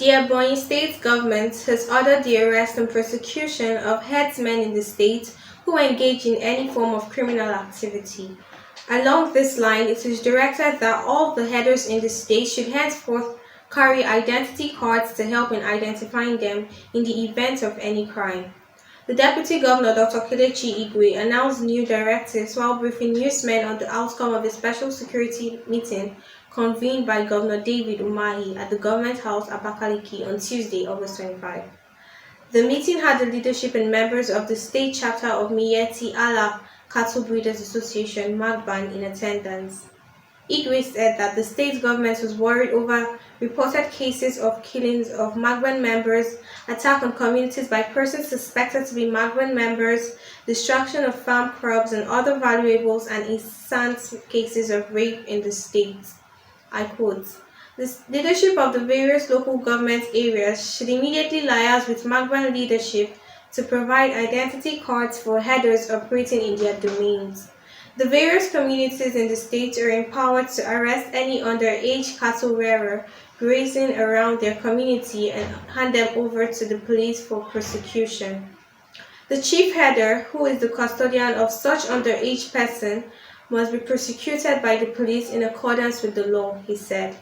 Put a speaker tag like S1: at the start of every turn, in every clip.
S1: The Ebonyi state government has ordered the arrest and prosecution of herdsmen in the state who engage in any form of criminal activity. Along this line, it is directed that all the herders in the state should henceforth carry identity cards to help in identifying them in the event of any crime. The Deputy Governor, Dr. Kelechi Igwe, announced new directives while briefing newsmen on the outcome of a special security meeting convened by Governor David Umahi at the Government House, Abakaliki, on Tuesday, August 25. The meeting had the leadership and members of the state chapter of Miyetti Allah Cattle Breeders Association, Magban, in attendance. Igwe said that the state government was worried over reported cases of killings of Magban members, attack on communities by persons suspected to be Magban members, destruction of farm crops and other valuables, and instant cases of rape in the state. I quote, "The leadership of the various local government areas should immediately liaise with Magban leadership to provide identity cards for herders operating in their domains. The various communities in the state are empowered to arrest any underage cattle rearer grazing around their community and hand them over to the police for prosecution. The chief herder, who is the custodian of such underage person, must be prosecuted by the police in accordance with the law," he said.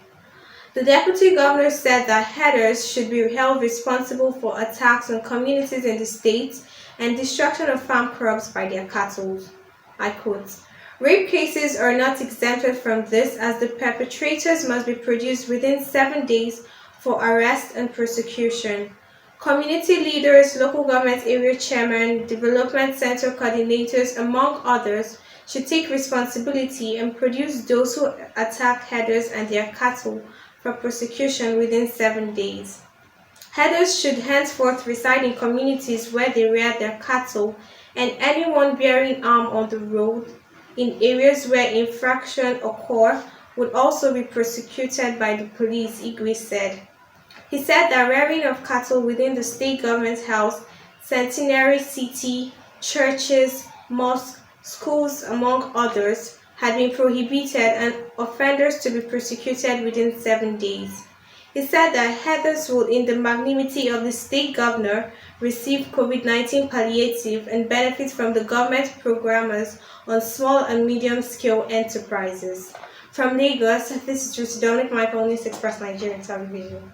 S1: The Deputy Governor said that herders should be held responsible for attacks on communities in the state and destruction of farm crops by their cattle. I quote, "Rape cases are not exempted from this, as the perpetrators must be produced within 7 days for arrest and prosecution. Community leaders, local government area chairmen, development center coordinators, among others, should take responsibility and produce those who attack herders and their cattle for prosecution within 7 days. Herders should henceforth reside in communities where they rear their cattle, and anyone bearing arm on the road in areas where infraction occur would also be prosecuted by the police," Igwe said. He said that rearing of cattle within the state government house, Centenary City, churches, mosques, schools, among others, had been prohibited and offenders to be prosecuted within 7 days. He said that herders would, in the magnanimity of the state governor, receive COVID-19 palliative and benefit from the government programmers on small and medium-scale enterprises. From Lagos, this is Ruth Dominic Michael, News Express Nigeria Television.